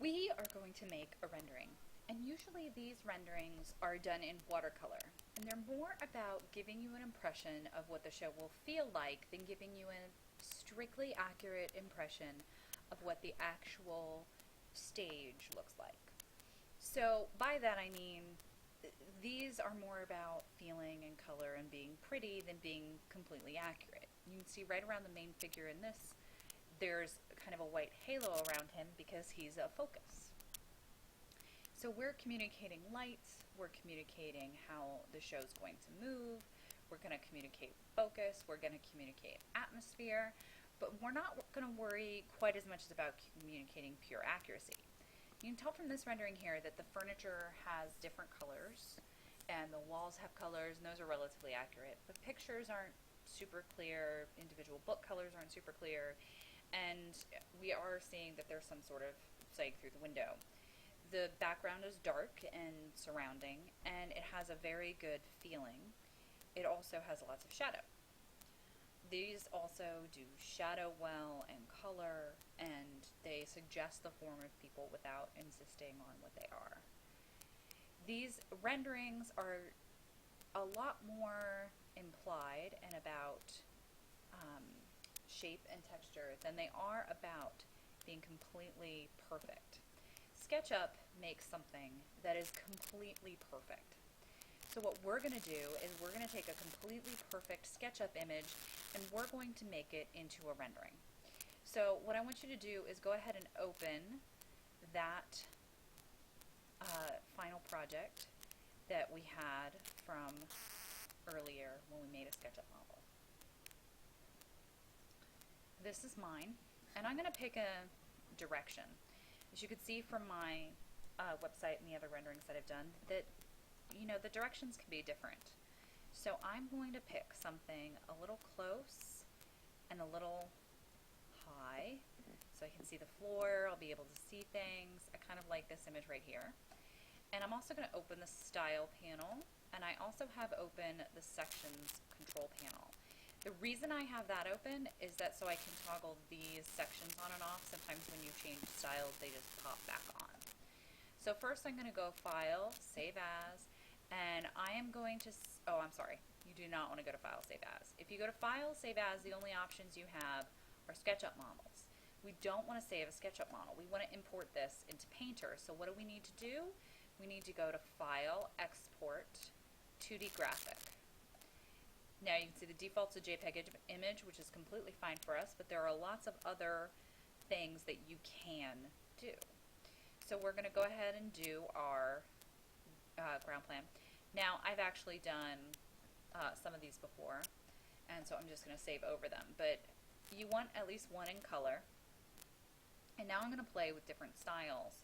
We are going to make a rendering, and usually these renderings are done in watercolor, and they're more about giving you an impression of what the show will feel like than giving you a strictly accurate impression of what the actual stage looks like. So by that I mean these are more about feeling and color and being pretty than being completely accurate. You can see right around the main figure in this, there's kind of a white halo around him because he's a focus. So we're communicating light, we're communicating how the show's going to move, we're going to communicate focus, we're going to communicate atmosphere, but we're not going to worry quite as much about communicating pure accuracy. You can tell from this rendering here that the furniture has different colors and the walls have colors, and those are relatively accurate, but pictures aren't super clear, individual book colors aren't super clear, and we are seeing that there's some sort of sight through the window. The background is dark and surrounding, and it has a very good feeling. It also has lots of shadow. These also do shadow well and color, and they suggest the form of people without insisting on what they are. These renderings are a lot more implied and about shape and texture than they are about being completely perfect. SketchUp makes something that is completely perfect. So what we're going to do is we're going to take a completely perfect SketchUp image and we're going to make it into a rendering. So what I want you to do is go ahead and open that final project that we had from earlier when we made a SketchUp model. This is mine, and I'm going to pick a direction. As you can see from my website and the other renderings that I've done, that the directions can be different. So I'm going to pick something a little close and a little high, so I can see the floor, I'll be able to see things. I kind of like this image right here. And I'm also going to open the style panel, and I also have open the sections control panel. The reason I have that open is that so I can toggle these sections on and off. Sometimes when you change styles, they just pop back on. So first I'm going to go File, Save As, and I am going to, I'm sorry, you do not want to go to File, Save As. If you go to File, Save As, the only options you have are SketchUp models. We don't want to save a SketchUp model. We want to import this into Painter. So what do we need to do? We need to go to File, Export, 2D Graphic. Now you can see the default's a JPEG image, which is completely fine for us, but there are lots of other things that you can do. So we're going to go ahead and do our ground plan. Now I've actually done some of these before, and so I'm just going to save over them, but you want at least one in color. And now I'm going to play with different styles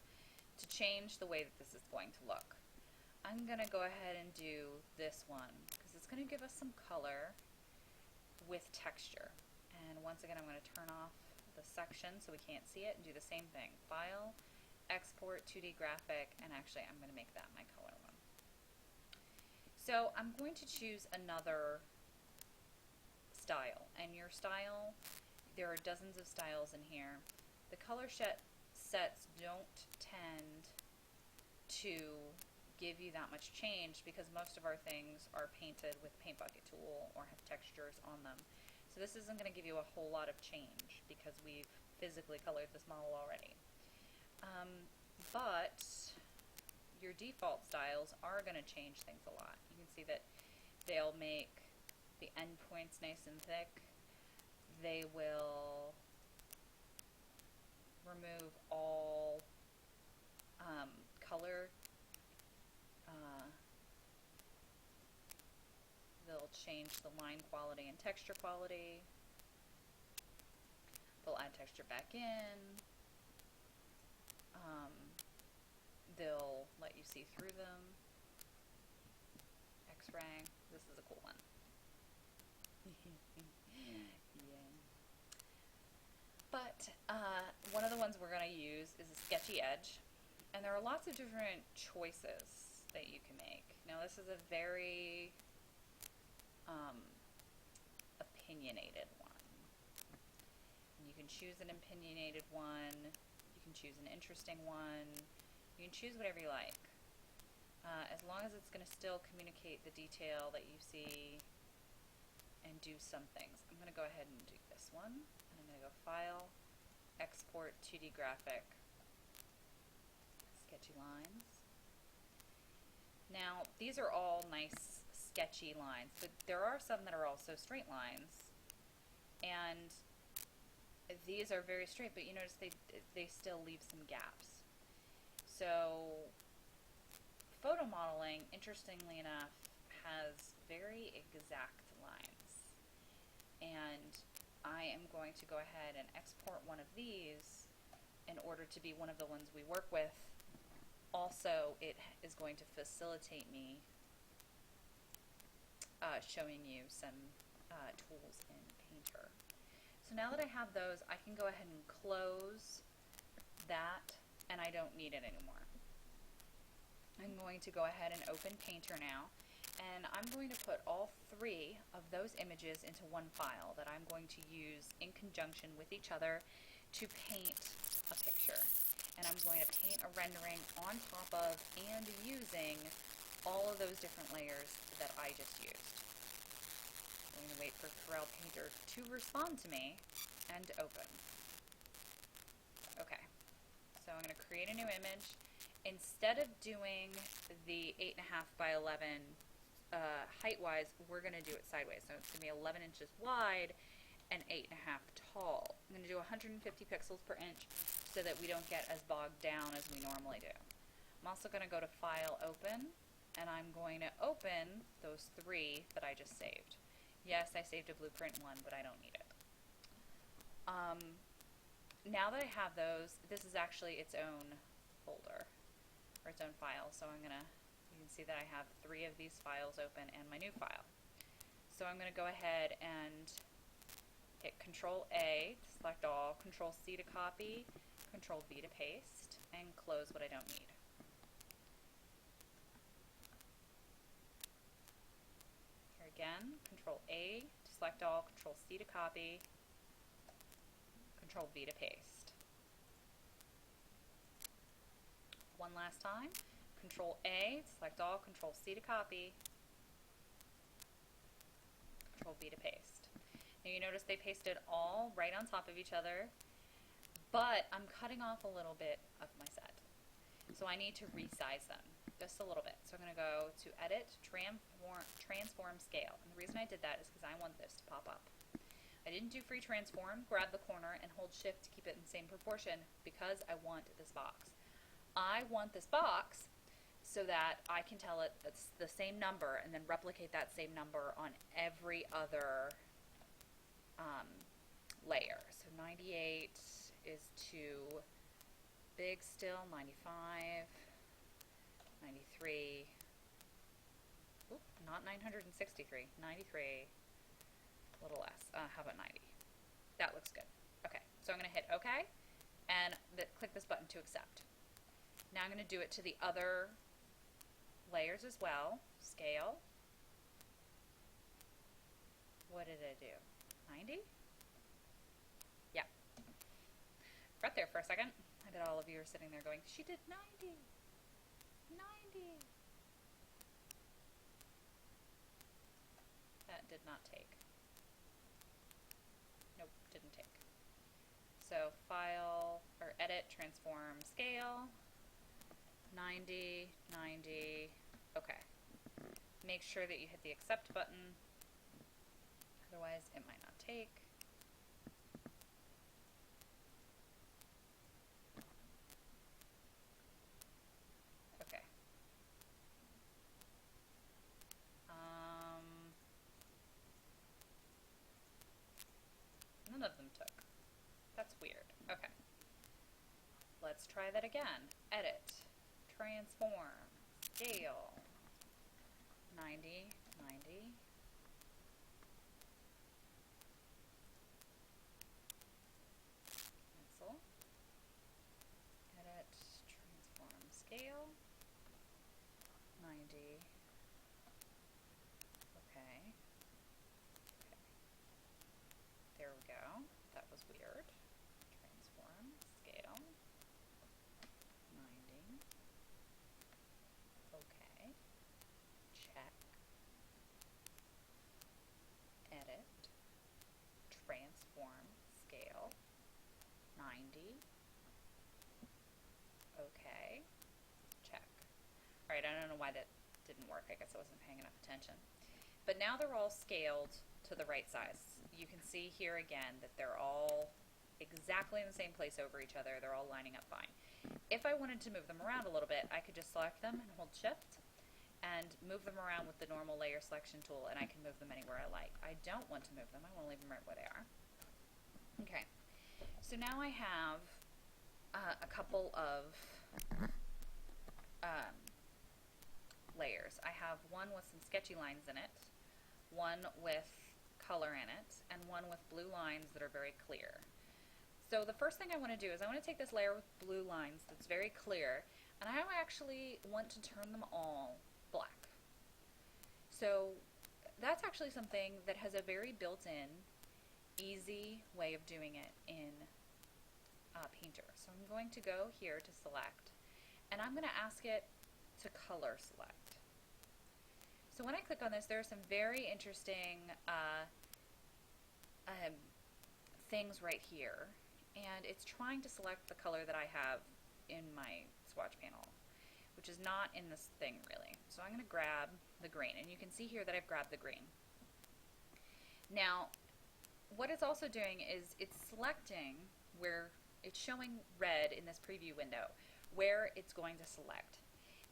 to change the way that this is going to look. I'm going to go ahead and do this one because it's going to give us some color with texture. And once again, I'm going to turn off the section so we can't see it and do the same thing. File, Export, 2D Graphic, and actually I'm going to make that my color one. So I'm going to choose another style, and your style, there are dozens of styles in here. The color sets don't tend to give you that much change because most of our things are painted with Paint Bucket tool or have textures on them. So this isn't going to give you a whole lot of change because we've physically colored this model already. But your default styles are going to change things a lot. You can see that they'll make the endpoints nice and thick. They will remove all color. They'll change the line quality and texture quality. They'll add texture back in. They'll let you see through them. X-ray. This is a cool one. Yeah. But one of the ones we're going to use is a sketchy edge. And there are lots of different choices that you can make. Now this is a very opinionated one. You can choose an opinionated one. You can choose an interesting one. You can choose whatever you like. As long as it's going to still communicate the detail that you see and do some things. I'm going to go ahead and do this one. And I'm going to go File, Export 2D Graphic, Sketchy Lines. Now, these are all nice sketchy lines, but there are some that are also straight lines. And these are very straight, but you notice they still leave some gaps. So photo modeling, interestingly enough, has very exact lines. And I am going to go ahead and export one of these in order to be one of the ones we work with. Also, it is going to facilitate me showing you some tools in Painter. So now that I have those, I can go ahead and close that, and I don't need it anymore. I'm going to go ahead and open Painter now, and I'm going to put all three of those images into one file that I'm going to use in conjunction with each other to paint a picture. And I'm going to paint a rendering on top of and using all of those different layers that I just used. I'm going to wait for Corel Painter to respond to me and open. Okay, so I'm going to create a new image. Instead of doing the 8.5 by 11 height-wise, we're going to do it sideways. So it's going to be 11 inches wide and 8.5 tall. I'm going to do 150 pixels per inch so that we don't get as bogged down as we normally do. I'm also going to go to File, Open, and I'm going to open those three that I just saved. Yes, I saved a blueprint one, but I don't need it. Now that I have those, this is actually its own folder, or its own file, so you can see that I have three of these files open and my new file. So I'm going to go ahead and hit Control A to select all, Control C to copy, Control V to paste, and close what I don't need. Here again, Control A to select all, Control C to copy, Control V to paste. One last time, Control A to select all, Control C to copy, Control V to paste. Now you notice they pasted all right on top of each other, but I'm cutting off a little bit of my set. So I need to resize them just a little bit. So I'm going to go to Edit, Transform Scale. And the reason I did that is because I want this to pop up. I didn't do Free Transform, grab the corner and hold Shift to keep it in the same proportion because I want this box. I want this box so that I can tell it it's the same number and then replicate that same number on every other layer. So 98 is too big still, 95, 93, oop, not 963, 93, a little less. How about 90? That looks good. Okay, so I'm going to hit OK and click this button to accept. Now I'm going to do it to the other layers as well. Scale. What did I do? 90? Yeah. Right there for a second. I bet all of you are sitting there going, she did 90. 90. That did not take. Nope, didn't take. So File, or Edit, Transform, Scale. 90, 90, okay. Make sure that you hit the accept button, otherwise it might not take. Okay. None of them took. That's weird. Okay. Let's try that again. Edit. Transform, Scale, 90, 90, cancel, Edit, Transform, Scale, 90, okay, there we go, that was weird, Transform, Scale, right. I don't know why that didn't work. I guess I wasn't paying enough attention. But now they're all scaled to the right size. You can see here again that they're all exactly in the same place over each other. They're all lining up fine. If I wanted to move them around a little bit, I could just select them and hold shift and move them around with the normal layer selection tool, and I can move them anywhere I like. I don't want to move them. I want to leave them right where they are. Okay, so now I have a couple of layers. I have one with some sketchy lines in it, one with color in it, and one with blue lines that are very clear. So the first thing I want to do is I want to take this layer with blue lines that's very clear, and I actually want to turn them all black. So that's actually something that has a very built-in, easy way of doing it in Painter. So I'm going to go here to select, and I'm going to ask it to color select. So when I click on this, there are some very interesting things right here, and it's trying to select the color that I have in my swatch panel, which is not in this thing really. So I'm going to grab the green, and you can see here that I've grabbed the green. Now, what it's also doing is it's selecting where it's showing red in this preview window, where it's going to select.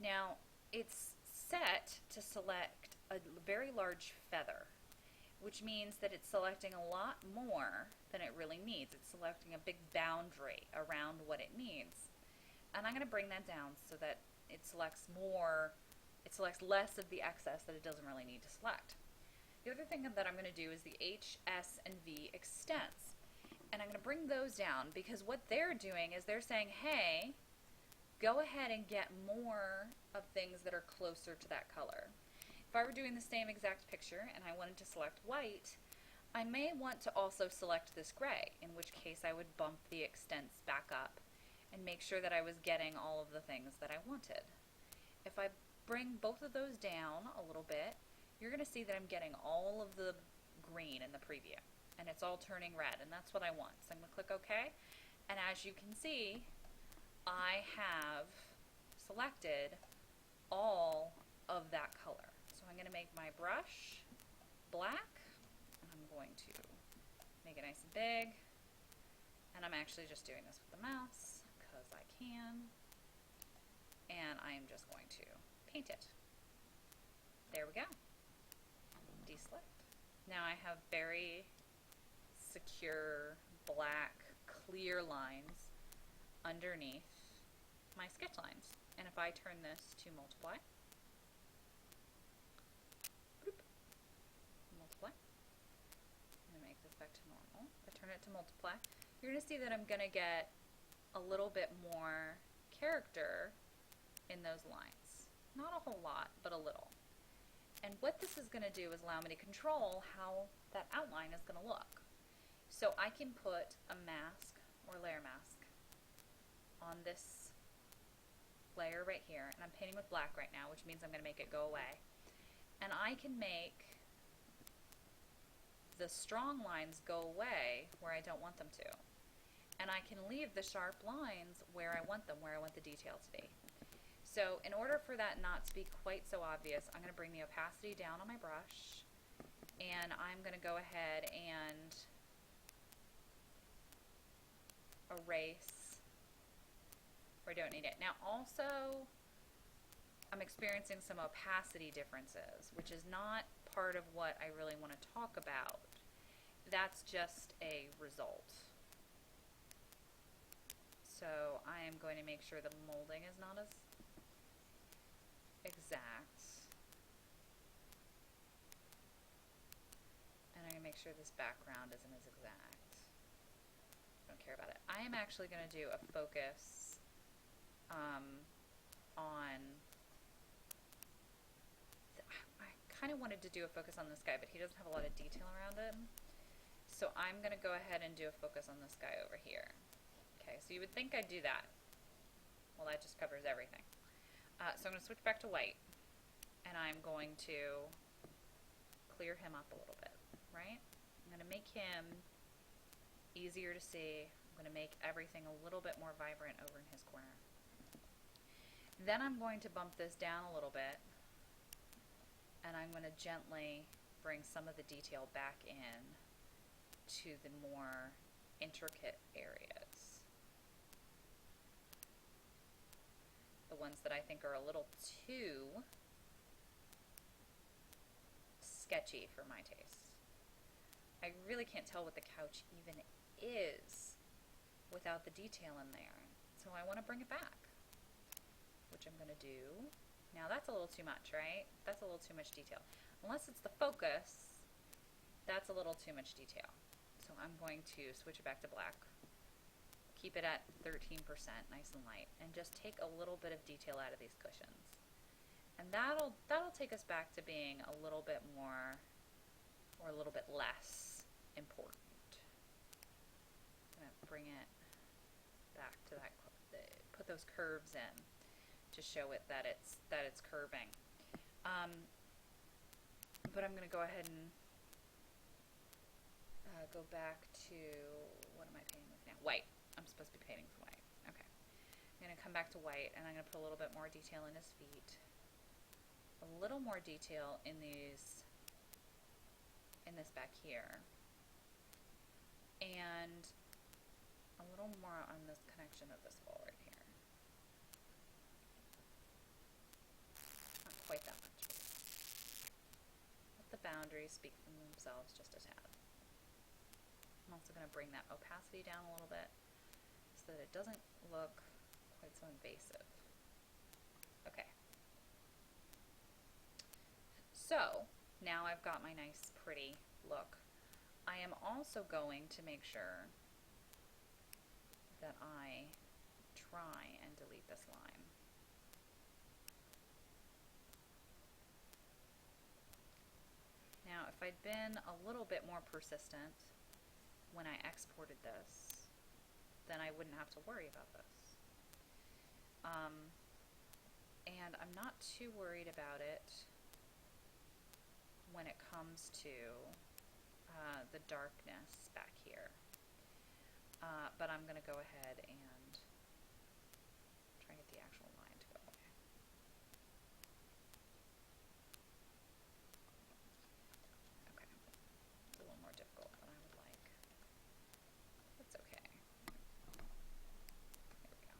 Now, it's set to select a very large feather, which means that it's selecting a lot more than it really needs. It's selecting a big boundary around what it needs. And I'm going to bring that down so that it selects more, it selects less of the excess that it doesn't really need to select. The other thing that I'm going to do is the H, S, and V extents. And I'm going to bring those down because what they're doing is they're saying, hey, go ahead and get more of things that are closer to that color. If I were doing the same exact picture and I wanted to select white, I may want to also select this gray, in which case I would bump the extents back up and make sure that I was getting all of the things that I wanted. If I bring both of those down a little bit, you're going to see that I'm getting all of the green in the preview, and it's all turning red, and that's what I want. So I'm going to click OK, and as you can see, I have selected all of that color. So I'm going to make my brush black, and I'm going to make it nice and big, and I'm actually just doing this with the mouse because I can, and I'm just going to paint it. There we go. Deselect. Now I have very secure black clear lines underneath my sketch lines. And if I turn this to multiply, bloop, multiply, I'm going to make this back to normal. If I turn it to multiply, you're going to see that I'm going to get a little bit more character in those lines. Not a whole lot, but a little. And what this is going to do is allow me to control how that outline is going to look. So I can put a mask or layer mask on this layer right here, and I'm painting with black right now, which means I'm going to make it go away. And I can make the strong lines go away where I don't want them to. And I can leave the sharp lines where I want them, where I want the detail to be. So in order for that not to be quite so obvious, I'm going to bring the opacity down on my brush, and I'm going to go ahead and erase where I don't need it. Now also, I'm experiencing some opacity differences, which is not part of what I really want to talk about. That's just a result. So I am going to make sure the molding is not as exact. And I'm going to make sure this background isn't as exact. I don't care about it. I am actually going to do a focus on... I kind of wanted to do a focus on this guy, but he doesn't have a lot of detail around him. So I'm going to go ahead and do a focus on this guy over here. Okay, so you would think I'd do that. Well, that just covers everything. So I'm going to switch back to white, and I'm going to clear him up a little bit, right? I'm going to make him easier to see. I'm going to make everything a little bit more vibrant over in his corner. Then I'm going to bump this down a little bit, and I'm going to gently bring some of the detail back in to the more intricate areas. The ones that I think are a little too sketchy for my taste. I really can't tell what the couch even is without the detail in there. So I want to bring it back, which I'm going to do. Now that's a little too much, right? That's a little too much detail. Unless it's the focus, that's a little too much detail. So I'm going to switch it back to black, keep it at 13%, nice and light, and just take a little bit of detail out of these cushions. And that'll take us back to being a little bit more, or a little bit less important. I'm going to bring it back to that, put those curves in to show it that it's curving. But I'm going to go ahead and go back to, what am I painting with now? White. I'm supposed to be painting with white. Okay. I'm going to come back to white, and I'm going to put a little bit more detail in his feet. A little more detail in this back here. And a little more on this connection of this wall right here. Not quite that much. Let the boundaries speak for themselves just a tad. I'm also going to bring that opacity down a little bit so that it doesn't look quite so invasive. Okay. So, now I've got my nice, pretty look. I am also going to make sure that I try and delete this line. Now, if I'd been a little bit more persistent when I exported this, then I wouldn't have to worry about this. And I'm not too worried about it when it comes to the darkness back here. But I'm going to go ahead and try and get the actual line to go away. Okay. It's a little more difficult than I would like. It's okay. There we go.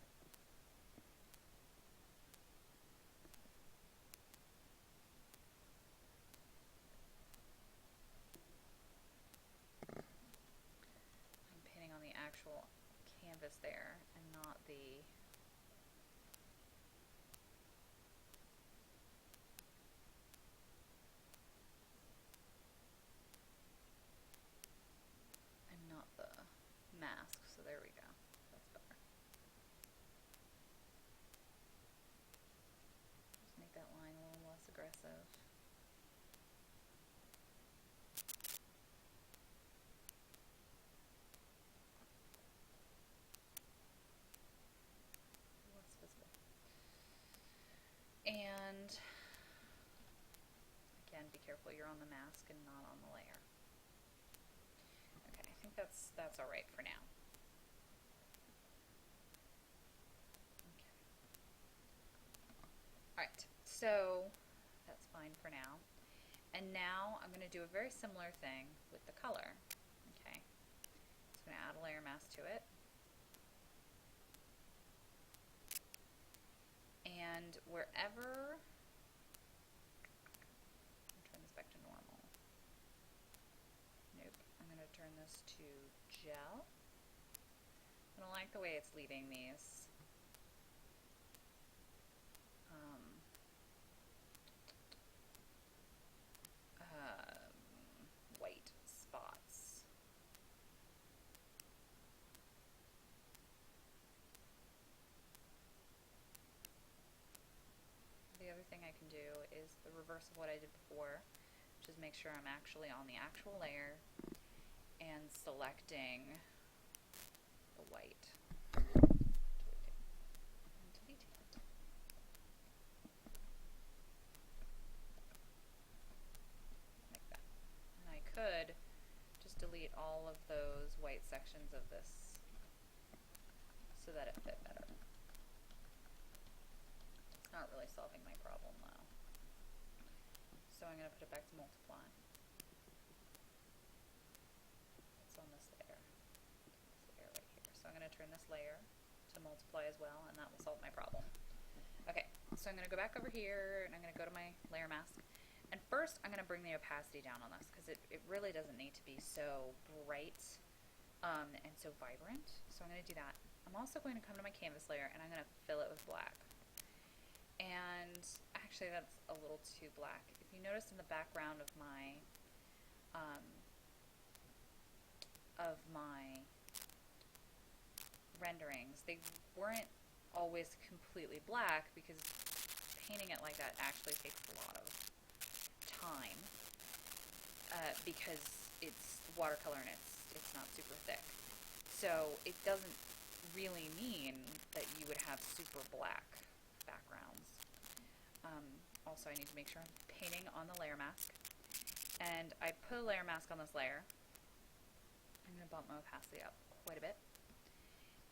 I'm painting on the actual canvas there and not the mask, so there we go. That's better. Just make that line a little less aggressive. Less visible. And again, be careful you're on the mask and not on the layer. Okay, I think that's all right for now. Okay. All right, so that's fine for now. And now I'm going to do a very similar thing with the color. Okay, so I'm going to add a layer mask to it. And wherever, turn this back to normal. Nope, I'm going to turn this to gel. I don't like the way it's leaving these white spots. The other thing I can do is the reverse of what I did before, which is make sure I'm actually on the actual layer and selecting the white. Delete it. Like that. And I could just delete all of those white sections of this so that it fit better. not really solving my problem though. So I'm going to put it back to multiply. It's on this layer. This layer right here. So I'm going to turn this layer to multiply as well, and that will solve my problem. Okay, so I'm going to go back over here, and I'm going to go to my layer mask. And first, I'm going to bring the opacity down on this, because it really doesn't need to be so bright and so vibrant. So I'm going to do that. I'm also going to come to my canvas layer, and I'm going to fill it with black. And actually, that's a little too black. If you notice in the background of my renderings, they weren't always completely black, because painting it like that actually takes a lot of time, because it's watercolor and it's not super thick. So it doesn't really mean that you would have super black backgrounds. Also, I need to make sure I'm painting on the layer mask. And I put a layer mask on this layer. I'm going to bump my opacity up quite a bit.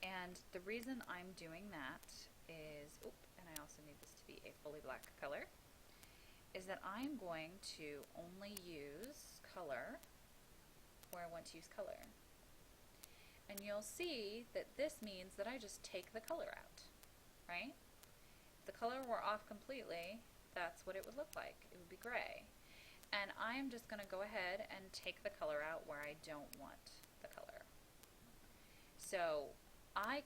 And the reason I'm doing that is, and I also need this to be a fully black color, is that I'm going to only use color where I want to use color. And you'll see that this means that I just take the color out, right? If the color were off completely, that's what it would look like. It would be gray. And I'm just going to go ahead and take the color out where I don't want the color. So I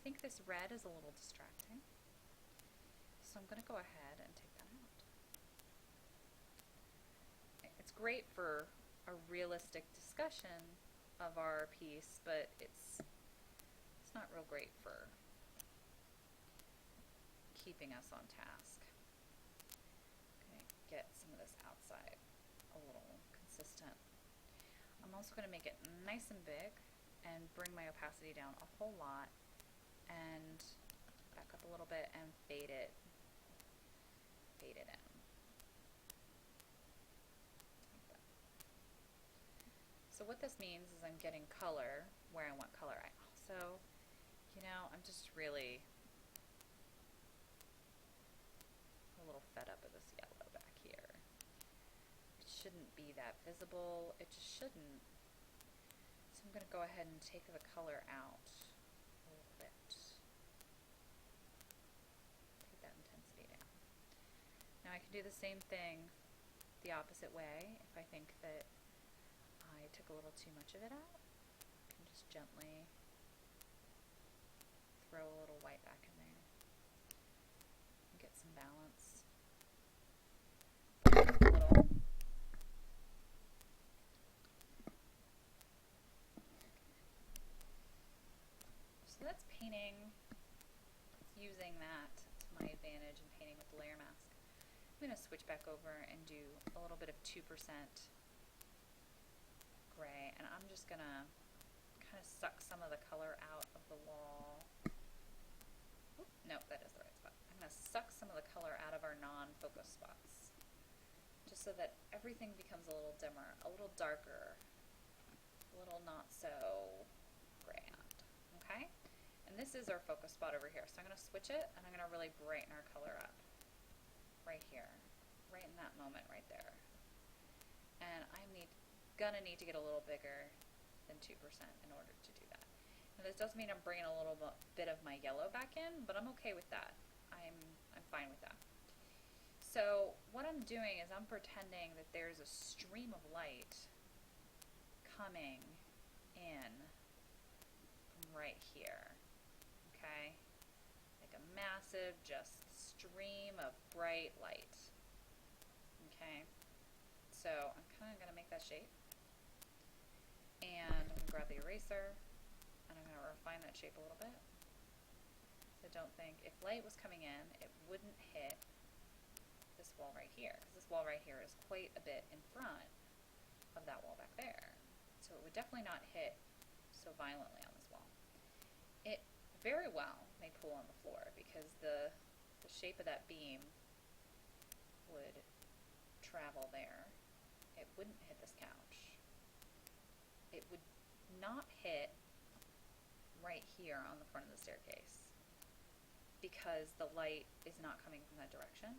think this red is a little distracting. So I'm going to go ahead and take that out. It's great for a realistic discussion of our piece, but it's not real great for keeping us on task. Okay, get some of this outside a little consistent. I'm also going to make it nice and big and bring my opacity down a whole lot and back up a little bit and fade it in. Like that. So what this means is I'm getting color where I want color. I also, I'm just really a little fed up with this yellow back here. It shouldn't be that visible. It just shouldn't. So I'm going to go ahead and take the color out a little bit. Take that intensity down. Now I can do the same thing the opposite way. If I think that I took a little too much of it out, I can just gently throw a little white back in there and get some balance. So that's painting, using that to my advantage and painting with the layer mask. I'm going to switch back over and do a little bit of 2% gray, and I'm just going to kind of suck some of the color out of the wall. No, that is the right spot. I'm going to suck some of the color out of our non-focus spots, just so that everything becomes a little dimmer, a little darker, a little not so grand, okay? And this is our focus spot over here, so I'm going to switch it, and I'm going to really brighten our color up right here, right in that moment right there. And I'm gonna need to get a little bigger than 2% in order to do that. Now this does mean I'm bringing a little bit of my yellow back in, but I'm okay with that. I'm fine with that. So what I'm doing is I'm pretending that there's a stream of light coming in from right here, okay? Like a massive just stream of bright light, okay? So I'm kind of going to make that shape. And I'm going to grab the eraser, and I'm going to refine that shape a little bit. So don't think, if light was coming in, it wouldn't hit this wall right here, because this wall right here is quite a bit in front of that wall back there. So it would definitely not hit so violently on this wall. It very well may pull on the floor, because the shape of that beam would travel there. It wouldn't hit this couch. It would not hit right here on the front of the staircase. because the light is not coming from that direction.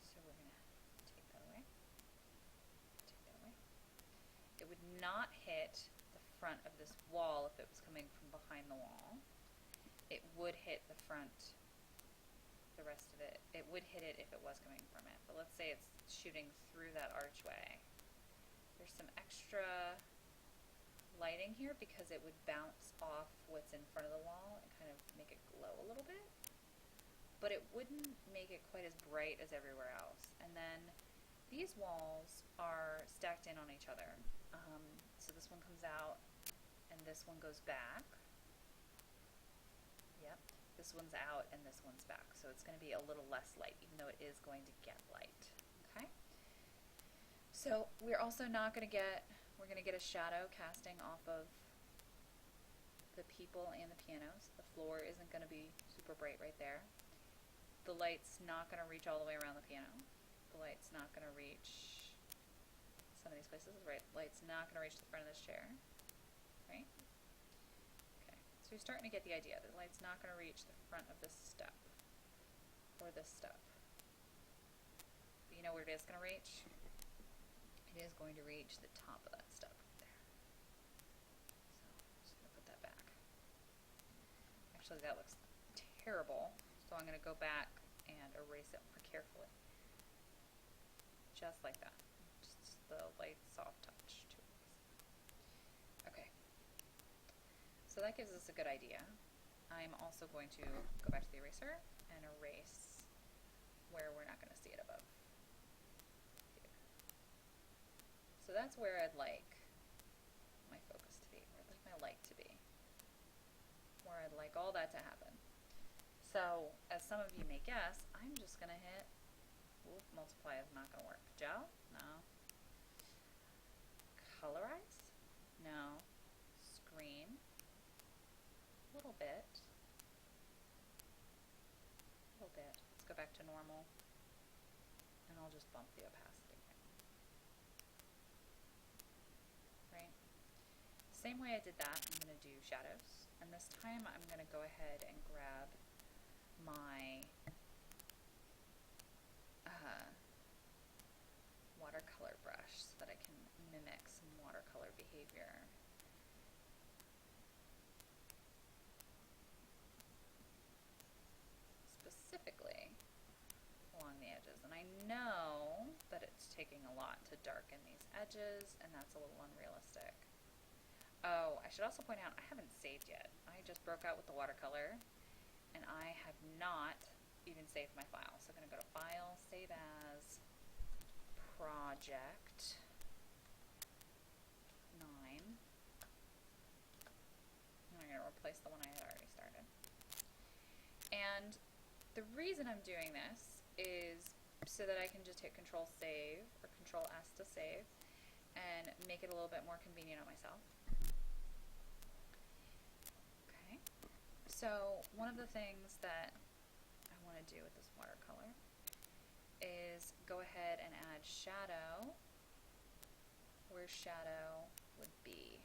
So we're going to take that away. Take that away. It would not hit the front of this wall if it was coming from behind the wall. It would hit the front, the rest of it. It would hit it if it was coming from it. But let's say it's shooting through that archway. There's some extra lighting here because it would bounce off what's in front of the wall and kind of make it glow a little bit. But it wouldn't make it quite as bright as everywhere else. And then these walls are stacked in on each other. So this one comes out and this one goes back. Yep. This one's out and this one's back. So it's going to be a little less light, even though it is going to get light. Okay? So we're also not going to get, we're going to get a shadow casting off of the people and the pianos. The floor isn't going to be super bright right there. The light's not going to reach all the way around the piano. The light's not going to reach some of these places, right? Light's not going to reach the front of this chair, right? Okay, so you're starting to get the idea. The light's not going to reach the front of this step or this step. But you know where it is going to reach? It is going to reach the top of that step right there. So I'm just going to put that back. Actually, that looks terrible, so I'm going to go back and erase it more carefully. Just like that. Just the light soft touch to erase it. Okay. So that gives us a good idea. I'm also going to go back to the eraser and erase where we're not going to see it above. Here. So that's where I'd like my focus to be, where I'd like my light to be, where I'd like all that to happen. So, as some of you may guess, I'm just going to hit, multiply is not going to work. Gel? No. Colorize? No. Screen? A little bit. A little bit. Let's go back to normal. And I'll just bump the opacity. Right? Same way I did that, I'm going to do shadows. And this time I'm going to go ahead and grab my watercolor brush so that I can mimic some watercolor behavior. Specifically along the edges. And I know that it's taking a lot to darken these edges, and that's a little unrealistic. Oh, I should also point out I haven't saved yet. I just broke out with the watercolor, and I have not even saved my file. So I'm going to go to File, Save As, Project 9. And I'm going to replace the one I had already started. And the reason I'm doing this is so that I can just hit Control Save or Control S to save and make it a little bit more convenient on myself. Okay. So one of the things that I want to do with this watercolor is go ahead and add shadow where shadow would be.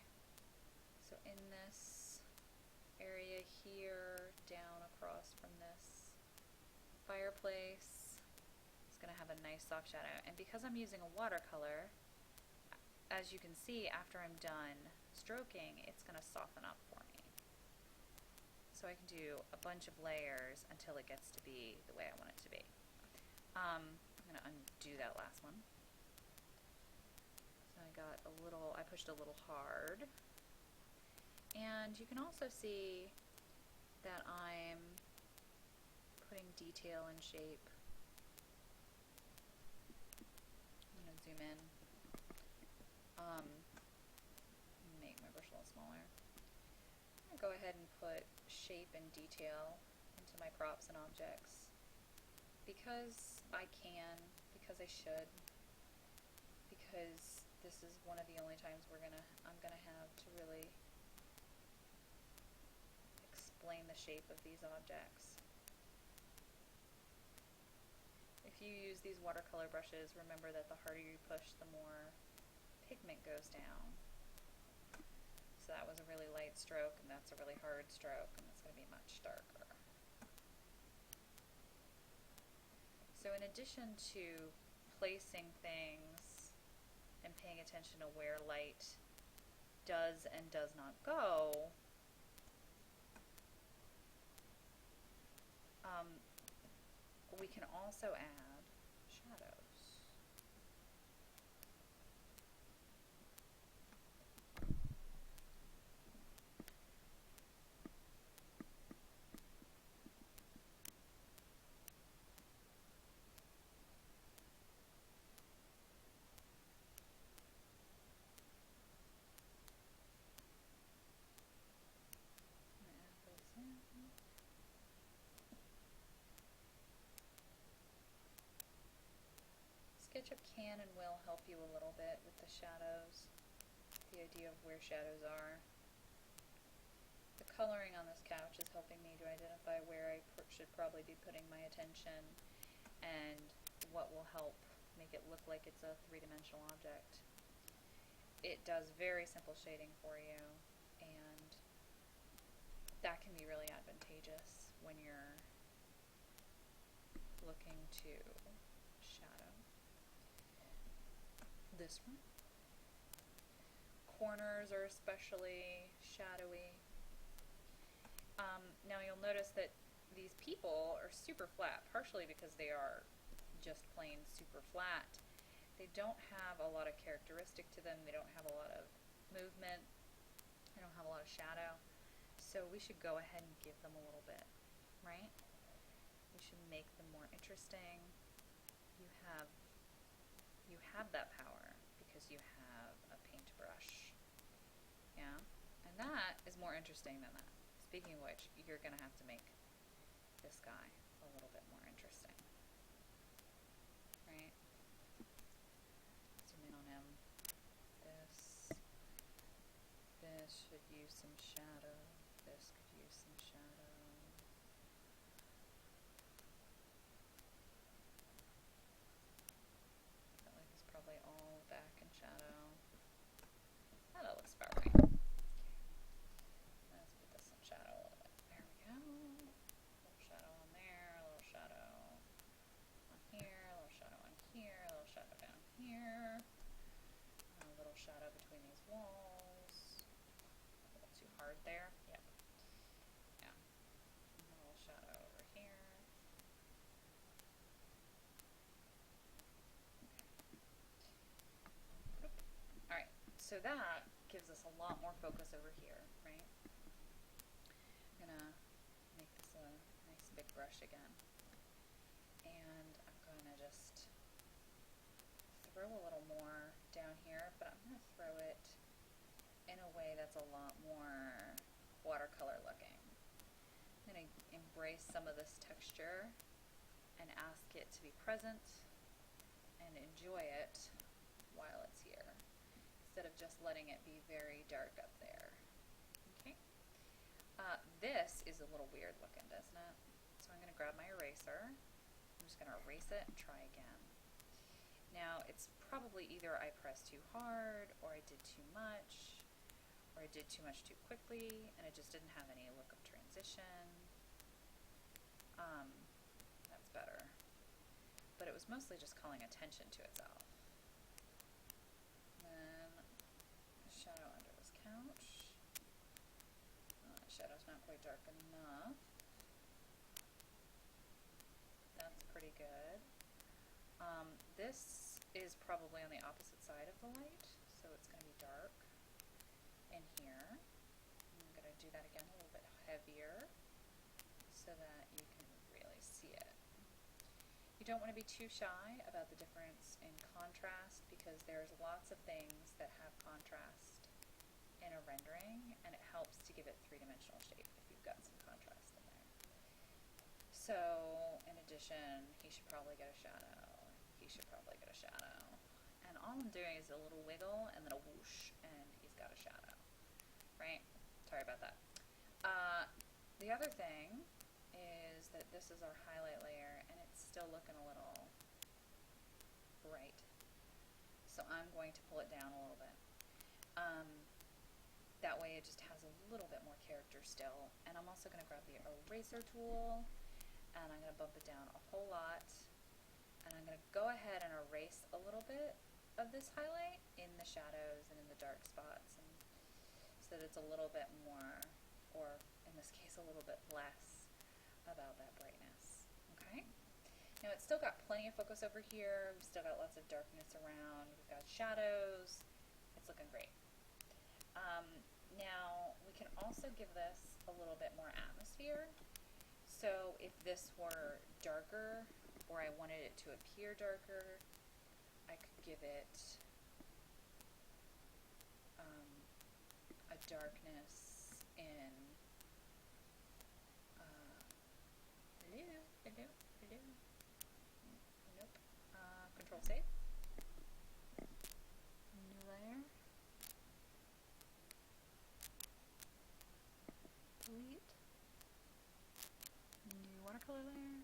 So in this area here, down across from this fireplace, it's going to have a nice soft shadow. And because I'm using a watercolor, as you can see, after I'm done stroking, it's going to soften up for me. So I can do a bunch of layers until it gets to be the way I want it to be. I'm going to undo that last one. So I pushed a little hard. And you can also see that I'm putting detail and shape. I'm going to zoom in. Make my brush a little smaller. I'm going to go ahead and put shape and detail into my props and objects because I can, because I should, because this is one of the only times I'm gonna have to really explain the shape of these objects. If you use these watercolor brushes, remember that the harder you push, the more pigment goes down. So that was a really light stroke, and that's a really hard stroke, and it's going to be much darker. So in addition to placing things and paying attention to where light does and does not go, we can also add shadows. SketchUp can and will help you a little bit with the shadows, the idea of where shadows are. The coloring on this couch is helping me to identify where I should probably be putting my attention and what will help make it look like it's a three-dimensional object. It does very simple shading for you, and that can be really advantageous when you're looking to shadow. This one. Corners are especially shadowy. Now you'll notice that these people are super flat, partially because they are just plain super flat. They don't have a lot of characteristic to them. They don't have a lot of movement. They don't have a lot of shadow. So we should go ahead and give them a little bit, right? We should make them more interesting. You have that power because you have a paintbrush. Yeah? And that is more interesting than that. Speaking of which, you're going to have to make this guy a little bit more interesting. Right? Zoom in on him. This should use some shadow. This could use some shadow. I feel like it's probably all back in shadow. That looks about right. Let's put this in shadow a little bit. There we go. A little shadow on there, a little shadow on here, a little shadow on here, a little shadow down here, a little shadow between these walls. A little too hard there. Yep. Yeah. A little shadow over here. Okay. Alright, so that gives us a lot more focus over here, right? I'm gonna make this a nice big brush again. And I'm gonna just throw a little more down here, but I'm gonna throw it in a way that's a lot more watercolor looking. I'm gonna embrace some of this texture and ask it to be present and enjoy it while it's here, instead of just letting it be very dark up there. Okay. This is a little weird looking, doesn't it? So I'm going to grab my eraser. I'm just going to erase it and try again. Now, it's probably either I pressed too hard, or I did too much, or I did too much too quickly, and it just didn't have any look of transition. That's better. But it was mostly just calling attention to itself. Then shadow under this couch. Shadow's not quite dark enough. That's pretty good. This is probably on the opposite side of the light, so it's going to be dark in here. I'm going to do that again a little bit heavier so that you can really see it. You don't want to be too shy about the difference in contrast, because there's lots of things that have contrast in a rendering, and it helps to give it three-dimensional shape if you've got some contrast in there. So, in addition, he should probably get a shadow. He should probably get a shadow. And all I'm doing is a little wiggle and then a whoosh, and he's got a shadow. Right? Sorry about that. The other thing is that this is our highlight layer, and it's still looking a little bright. So I'm going to pull it down a little bit. That way it just has a little bit more character still. And I'm also going to grab the eraser tool, and I'm going to bump it down a whole lot. And I'm going to go ahead and erase a little bit of this highlight in the shadows and in the dark spots, and so that it's a little bit more, or in this case a little bit less, about that brightness. Okay? Now it's still got plenty of focus over here, we've still got lots of darkness around, we've got shadows, it's looking great. Now we can also give this a little bit more atmosphere. So if this were darker, or I wanted it to appear darker, I could give it a darkness in hello. Nope. Control save. New layer. Delete. New watercolor layer.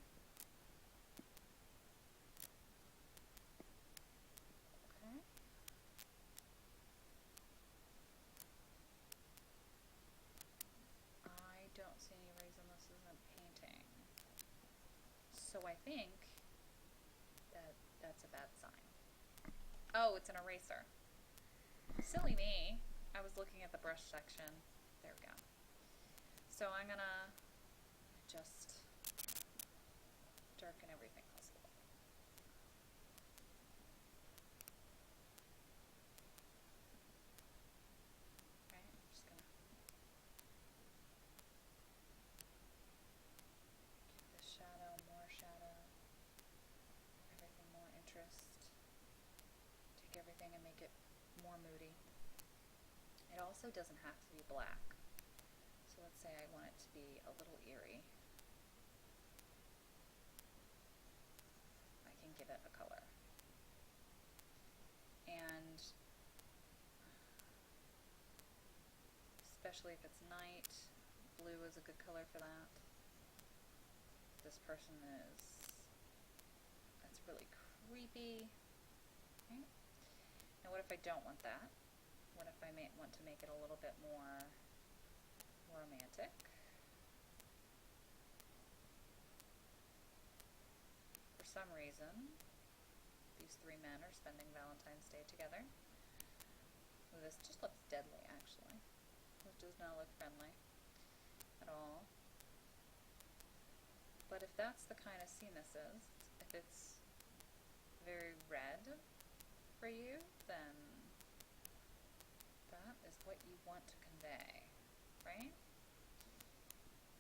Okay. I don't see any reason this isn't painting. So I think that that's a bad sign. Oh, it's an eraser. Silly me. I was looking at the brush section. There we go. So I'm gonna just darken everything else a little. Okay, I'm just gonna give the shadow more shadow, everything more interest. Take everything and make it more moody. It also doesn't have to be black. So let's say I want it to be a little eerie. I can give it a color. And especially if it's night, blue is a good color for that. This person that's really creepy. Okay. Now what if I don't want that? What if I want to make it a little bit more romantic? For some reason, these three men are spending Valentine's Day together. Ooh, this just looks deadly, actually. It does not look friendly at all. But if that's the kind of scene this is, if it's very red for you, then that is what you want to convey, right?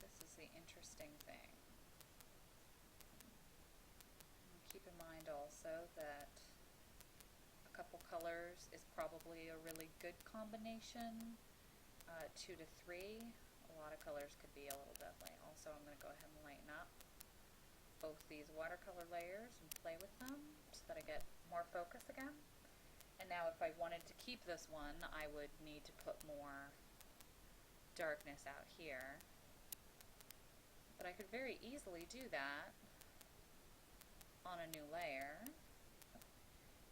This is the interesting thing. And keep in mind also that a couple colors is probably a really good combination. 2 to 3, a lot of colors could be a little deadly. Also, I'm going to go ahead and lighten up both these watercolor layers and play with them so that I get more focus again. And now if I wanted to keep this one, I would need to put more darkness out here. But I could very easily do that on a new layer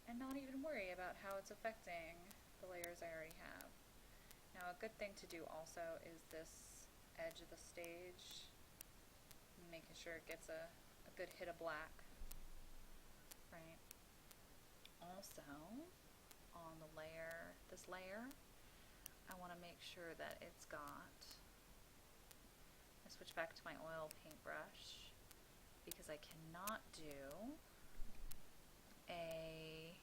and not even worry about how it's affecting the layers I already have. Now a good thing to do also is this edge of the stage, making sure it gets a good hit of black, right? Also, on the layer, this layer, I want to make sure that it's got, I switch back to my oil paintbrush because I cannot do a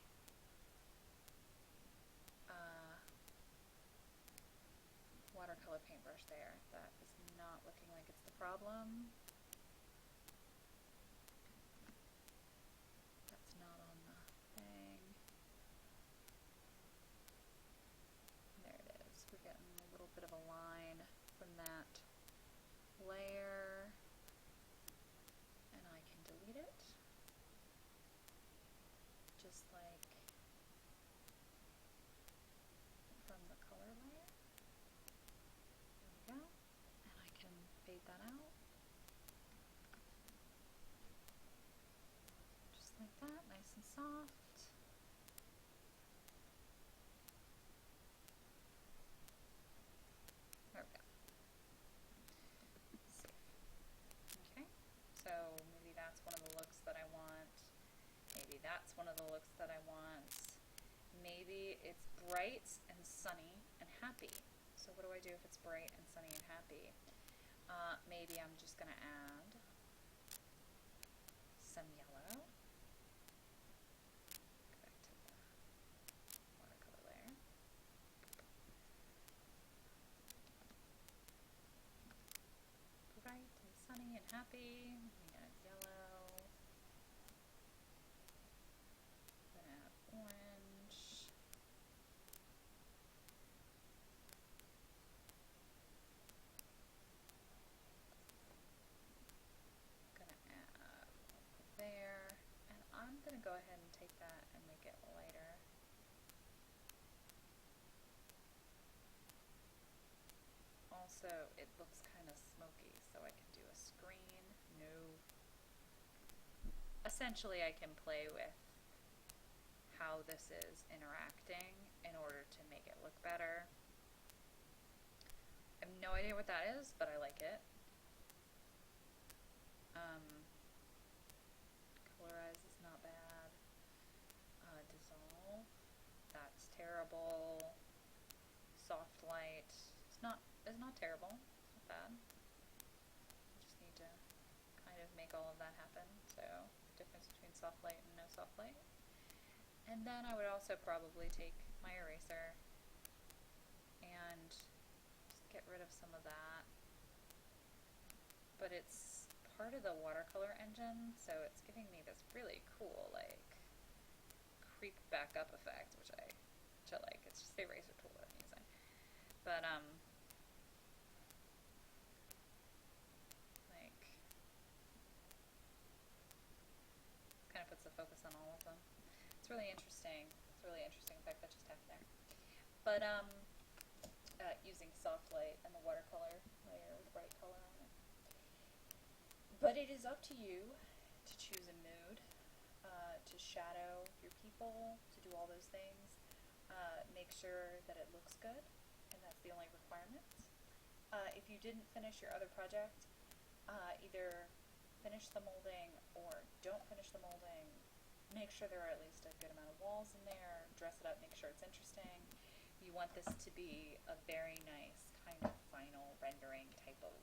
watercolor paintbrush there. That is not looking like it's the problem. That's not on the thing. There it is. We're getting a little bit of a line from that layer, and I can delete it just like from the color layer. There we go. And I can fade that out. are the looks that I want. Maybe it's bright and sunny and happy. So what do I do if it's bright and sunny and happy? Maybe I'm just going to add some yellow. Go back to the watercolor layer. Bright and sunny and happy. I'm going to add yellow. I'm going to add orange. I'm going to add there. And I'm going to go ahead and take that and make it lighter. Also, it looks kind of smoky, so I can do a screen. No. Essentially, I can play with how this is interacting in order to make it look better. I have no idea what that is, but I like it. Colorize is not bad. Dissolve, that's terrible. Soft light, it's not terrible. It's not bad. I just need to kind of make all of that happen. So, difference between soft light and no soft light. And then I would also probably take my eraser and just get rid of some of that. But it's part of the watercolor engine, so it's giving me this really cool, like, creep back up effect, which I like. It's just the eraser tool that I'm using. But, like, kind of puts the focus on all of them. It's really interesting. It's a really interesting effect that just happened there. But, using soft light and the watercolor layer with bright color on it. But it is up to you to choose a mood, to shadow your people, to do all those things. Make sure that it looks good, and that's the only requirement. If you didn't finish your other project, either finish the molding or don't finish the molding. Make sure there are at least a good amount of walls in there, dress it up, make sure it's interesting. You want this to be a very nice kind of final rendering type of